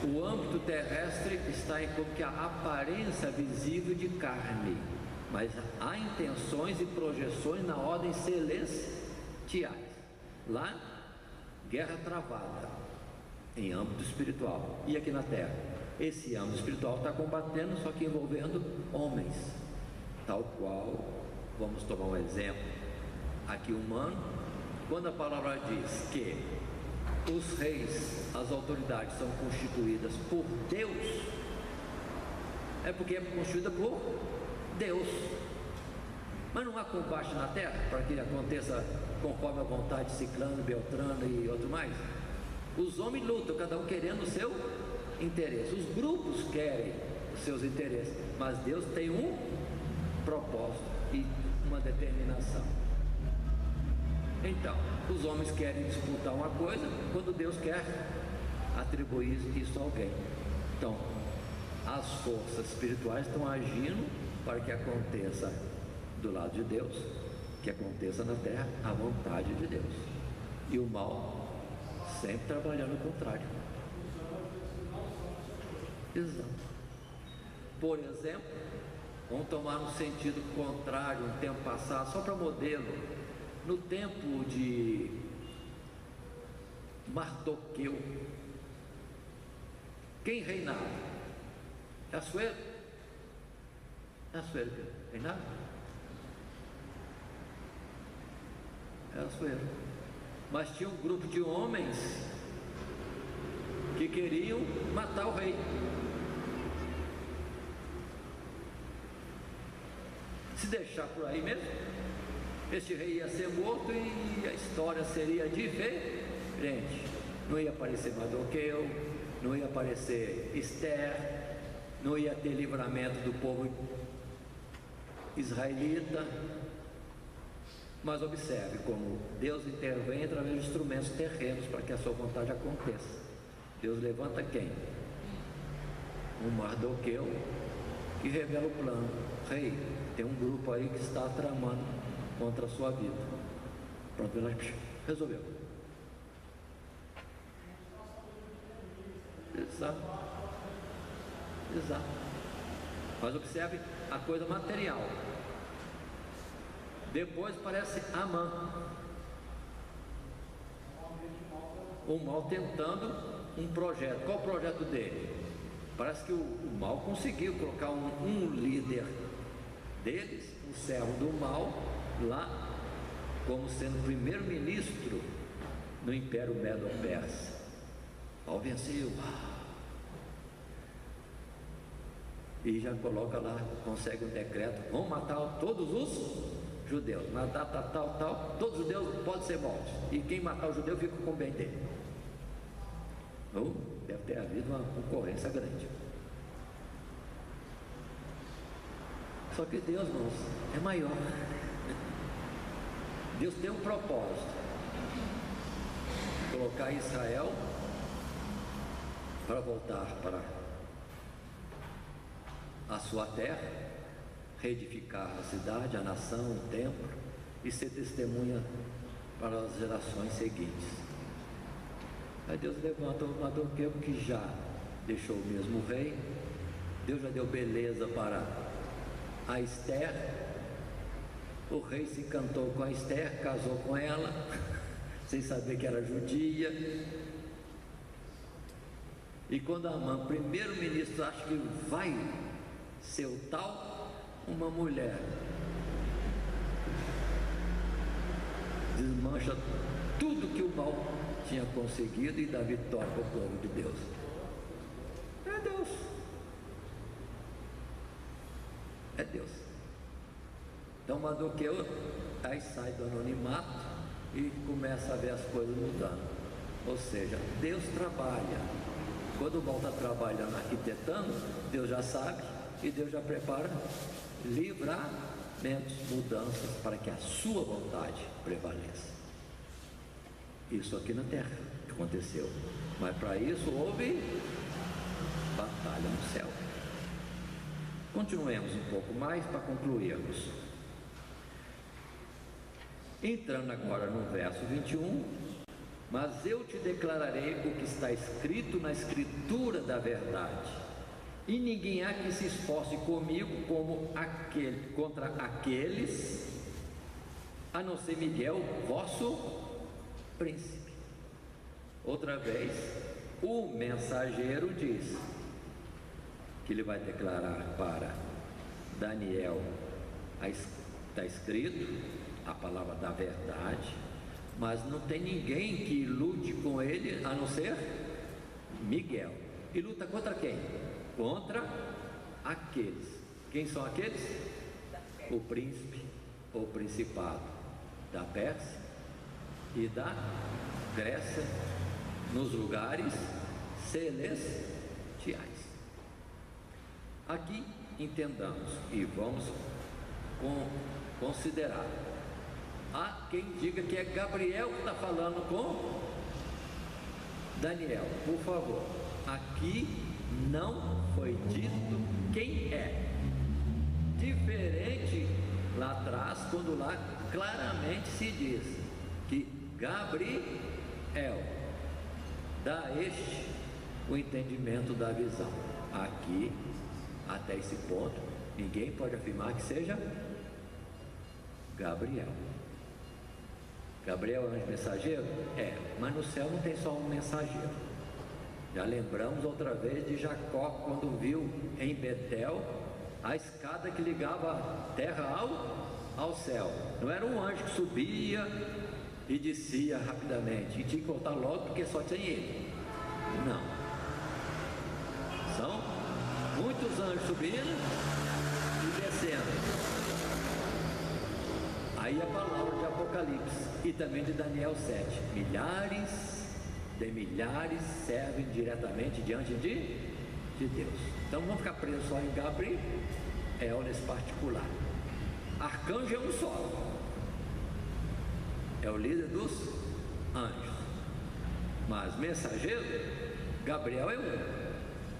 [SPEAKER 1] O âmbito terrestre está em como que a aparência visível de carne, mas há intenções e projeções na ordem celestiais. Lá, guerra travada em âmbito espiritual. E aqui na terra, esse âmbito espiritual está combatendo, só que envolvendo homens, tal qual, vamos tomar um exemplo aqui humano, quando a palavra diz que os reis, as autoridades são constituídas por Deus, é porque é constituída por Deus. Mas não há combate na terra para que aconteça conforme a vontade de Ciclano, Beltrano e outro mais. Os homens lutam, cada um querendo o seu interesse. Os grupos querem os seus interesses, mas Deus tem um propósito e uma determinação. Então, os homens querem disputar uma coisa, quando Deus quer atribuir isso a alguém. Então, as forças espirituais estão agindo para que aconteça do lado de Deus, que aconteça na terra a vontade de Deus, e o mal sempre trabalhando o contrário. Exato. Por exemplo, vamos tomar um sentido contrário, no tempo passado, só para modelo. No tempo de Mardoqueu, quem reinava? Assuero? Assuero reinava? Assuero. Mas tinha um grupo de homens que queriam matar o rei. Se deixar por aí mesmo, este rei ia ser morto e a história seria diferente. Não ia aparecer Mardoqueu, não ia aparecer Esther, não ia ter livramento do povo israelita. Mas observe como Deus intervém através de instrumentos terrenos para que a sua vontade aconteça. Deus levanta quem? Um Mardoqueu, e revela o plano. Rei, tem um grupo aí que está tramando contra a sua vida. Pronto, resolveu. Exato. Mas observe a coisa material. Depois parece Amã, o mal tentando um projeto. Qual o projeto dele? Parece que o mal conseguiu colocar um líder deles, um servo do mal, lá como sendo primeiro-ministro no Império Medo-Persa. O mal venceu. E já coloca lá, consegue um decreto: vão matar todos os judeus, na data tal, todos os judeus podem ser mortos, e quem matar o judeu fica com o bem dele. Ou deve ter havido uma concorrência grande. Só que Deus, irmãos, é maior. Deus tem um propósito: colocar Israel para voltar para a sua terra, reedificar a cidade, a nação, o templo, e ser testemunha para as gerações seguintes. Aí Deus levanta o Mardoqueu, que já deixou o mesmo rei. Deus já deu beleza para a Esther. O rei se encantou com a Esther, casou com ela, sem saber que era judia. E quando Amã, primeiro-ministro, acha que vai ser o tal, uma mulher desmancha tudo que o mal tinha conseguido e dá vitória para o povo de Deus. É Deus. É Deus. Então Mardoqueu aí sai do anonimato e começa a ver as coisas mudando. Ou seja, Deus trabalha. Quando o mal está trabalhando, arquitetando, Deus já sabe e Deus já prepara livramentos, mudanças para que a sua vontade prevaleça. Isso aqui na terra aconteceu, mas para isso houve batalha no céu. Continuemos um pouco mais para concluirmos. Entrando agora no verso 21, mas eu te declararei o que está escrito na escritura da verdade, e ninguém há que se esforce comigo contra aqueles, a não ser Miguel, vosso príncipe. Outra vez, o mensageiro diz que ele vai declarar para Daniel, está escrito a palavra da verdade, mas não tem ninguém que lute com ele a não ser Miguel. E luta contra quem? Contra aqueles. Quem são aqueles? O príncipe ou principado da Pérsia e da Grécia, nos lugares celestiais. Aqui entendamos e vamos considerar. Há quem diga que é Gabriel que está falando com Daniel. Por favor, aqui não foi dito quem é. Diferente lá atrás, quando lá claramente se diz que Gabriel dá este o entendimento da visão. Aqui, até esse ponto, ninguém pode afirmar que seja Gabriel. Gabriel é anjo mensageiro? É, mas no céu não tem só um mensageiro. Já lembramos outra vez de Jacó, quando viu em Betel a escada que ligava a terra ao céu. Não era um anjo que subia e descia rapidamente, e tinha que voltar logo porque só tinha ele. Não. São muitos anjos subindo e descendo. Aí a palavra de Apocalipse e também de Daniel 7: milhares de milhares servem diretamente diante de Deus. Então não vamos ficar presos só em Gabriel nesse particular. Arcanjo é um só, é o líder dos anjos, mas mensageiro, Gabriel é um,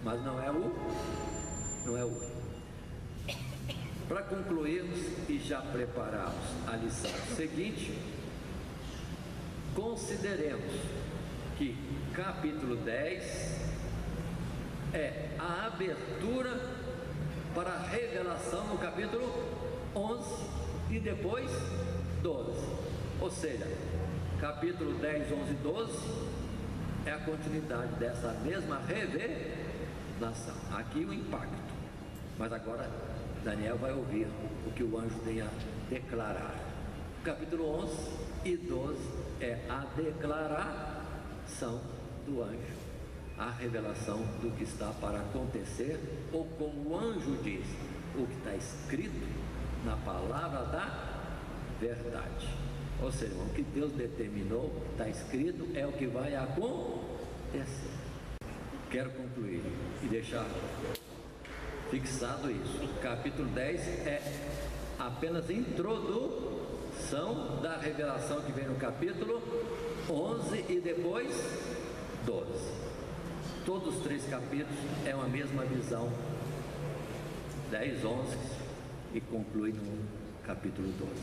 [SPEAKER 1] mas não é o único. Para concluirmos e já prepararmos a lição seguinte, consideremos que capítulo 10 é a abertura para a revelação no capítulo 11 e depois 12. Ou seja, capítulo 10, 11 e 12 é a continuidade dessa mesma revelação. Aqui o impacto. Mas agora Daniel vai ouvir o que o anjo tem a declarar. Capítulo 11 e 12 é a declaração do anjo, a revelação do que está para acontecer, ou como o anjo diz, o que está escrito na palavra da verdade. Ou seja, o que Deus determinou, está escrito, é o que vai acontecer. Quero concluir e deixar fixado isso. O capítulo 10 é apenas introdução da revelação que vem no capítulo 11 e depois 12. Todos os 3 capítulos é uma mesma visão, 10, 11 e conclui no capítulo 12.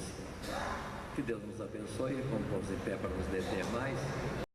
[SPEAKER 1] Que Deus nos abençoe. Vamos pôr em pé para nos deter mais.